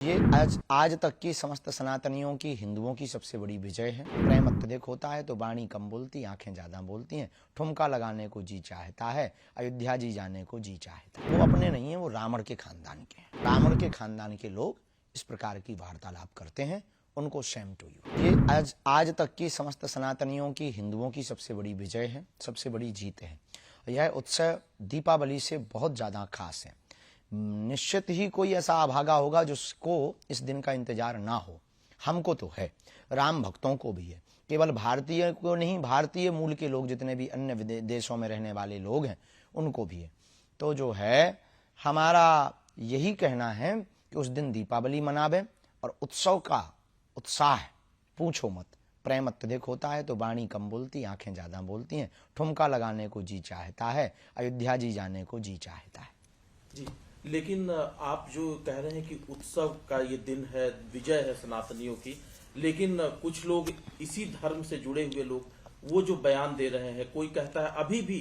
ये आज तक की समस्त सनातनियों की, हिंदुओं की सबसे बड़ी विजय है। प्रेम अत्यधिक होता है तो वाणी कम बोलती, आंखें ज्यादा बोलती हैं। ठुमका लगाने को जी चाहता है, अयोध्या जी जाने को जी चाहता है। वो अपने नहीं है, वो रावण के खानदान के हैं। रावण के खानदान के लोग इस प्रकार की वार्तालाप करते हैं, उनको शेम टू यू। ये आज तक की समस्त सनातनियों की, हिंदुओं की सबसे बड़ी विजय है, सबसे बड़ी जीत है। यह उत्सव दीपावली से बहुत ज्यादा खास है। निश्चित ही कोई ऐसा अभागा होगा जिसको इस दिन का इंतजार ना हो। हमको तो है, राम भक्तों को भी है। केवल भारतीय को नहीं, भारतीय मूल के लोग जितने भी अन्य देशों में रहने वाले लोग हैं उनको भी है। तो जो है हमारा यही कहना है कि उस दिन दीपावली मनावे और उत्सव का उत्साह पूछो मत। प्रेम अत्यधिक होता है तो वाणी कम बोलती, आंखें ज्यादा बोलती हैं। ठुमका लगाने को जी चाहता है, अयोध्या जी जाने को जी चाहता है। जी, लेकिन आप जो कह रहे हैं कि उत्सव का ये दिन है, विजय है सनातनियों की, लेकिन कुछ लोग इसी धर्म से जुड़े हुए लोग वो जो बयान दे रहे हैं, कोई कहता है अभी भी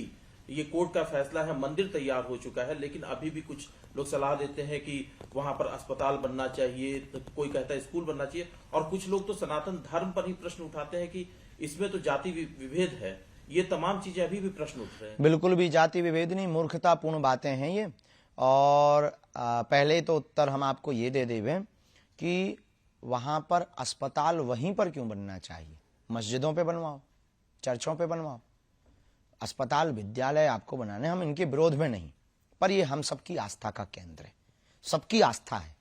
ये कोर्ट का फैसला है, मंदिर तैयार हो चुका है, लेकिन अभी भी कुछ लोग सलाह देते हैं कि वहां पर अस्पताल बनना चाहिए, तो कोई कहता है स्कूल बनना चाहिए, और कुछ लोग तो सनातन धर्म पर ही प्रश्न उठाते हैं कि इसमें तो जाति विभेद है। ये तमाम चीजें अभी भी प्रश्न उठ रहे हैं। बिल्कुल भी जाति विभेद नहीं, मूर्खतापूर्ण बातें हैं ये। और पहले तो उत्तर हम आपको ये दे देवे कि वहां पर अस्पताल वहीं पर क्यों बनना चाहिए। मस्जिदों पे बनवाओ, चर्चों पे बनवाओ। अस्पताल, विद्यालय आपको बनाने, हम इनके विरोध में नहीं, पर ये हम सबकी आस्था का केंद्र है। सबकी आस्था है,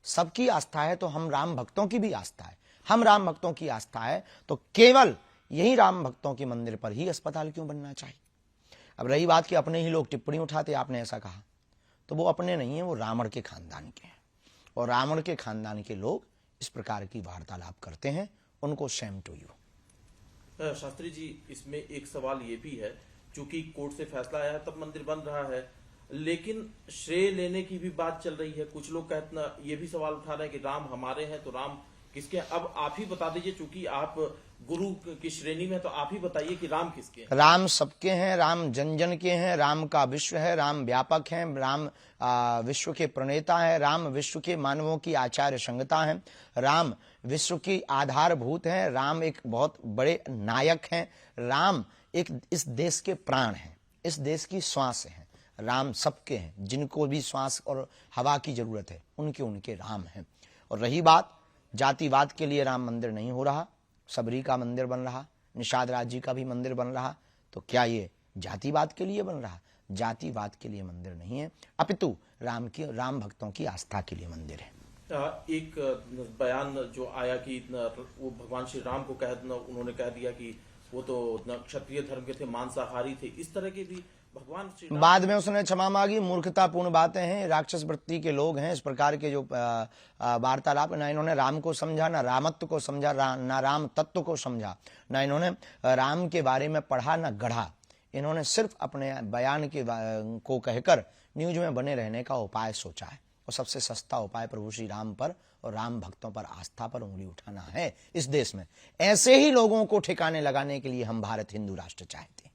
सबकी आस्था है तो हम राम भक्तों की भी आस्था है। हम राम भक्तों की आस्था है तो केवल यही राम भक्तों के मंदिर पर ही अस्पताल क्यों बनना चाहिए। अब रही बात कि अपने ही लोग टिप्पणी उठाते, आपने ऐसा कहा, तो वो अपने नहीं है, वो रावण के खानदान के हैं। और रावण के खानदान के लोग इस प्रकार की वार्तालाप करते हैं, उनको Shem to you. Shastri ji, इसमें एक सवाल ये भी है, चूंकि कोर्ट से फैसला आया है तब मंदिर बन रहा है, लेकिन श्रेय लेने की भी बात चल रही है। कुछ लोग कहते ये भी सवाल उठा रहे हैं कि राम हमारे हैं तो राम किसके हैं। अब आप ही बता दीजिए, चूंकि आप गुरु की श्रेणी में, तो आप ही बताइए कि राम किसके हैं। राम सबके हैं, राम जन जन के हैं, राम का विश्व है, राम व्यापक है, राम विश्व के प्रणेता है, राम विश्व के मानवों की आचार्य संहिता है, राम विश्व की आधारभूत है, राम एक बहुत बड़े नायक हैं, राम एक इस देश के प्राण हैं, इस देश की श्वास है। राम सबके हैं, जिनको भी श्वास और हवा की जरूरत है उनके उनके राम हैं। और रही बात जातिवाद के लिए राम मंदिर नहीं हो रहा, सबरी का मंदिर बन रहा, निषाद राज जी का भी मंदिर बन रहा, तो क्या ये जातिवाद के लिए बन रहा? जातिवाद के लिए मंदिर नहीं है, अपितु राम भक्तों की आस्था के लिए मंदिर है। एक बयान जो आया कि वो भगवान श्री राम को उन्होंने कह दिया कि वो तो क्षत्रिय धर्म के थे, मांसाहारी थे, इस तरह के भी भगवान श्री राम। बाद में उसने क्षमा मांगी। मूर्खतापूर्ण बातें हैं, राक्षस वृत्ति के लोग हैं। इस प्रकार के जो वार्तालाप, ना इन्होंने राम को समझा, ना रामत्व को समझा, ना राम तत्व को समझा, ना इन्होंने राम के बारे में पढ़ा, ना गढ़ा। इन्होंने सिर्फ अपने बयान को कहकर न्यूज में बने रहने का उपाय सोचा है। और सबसे सस्ता उपाय प्रभु श्री राम पर और राम भक्तों पर आस्था पर उंगली उठाना है इस देश में। ऐसे ही लोगों को ठिकाने लगाने के लिए हम भारत हिंदू राष्ट्र चाहते हैं।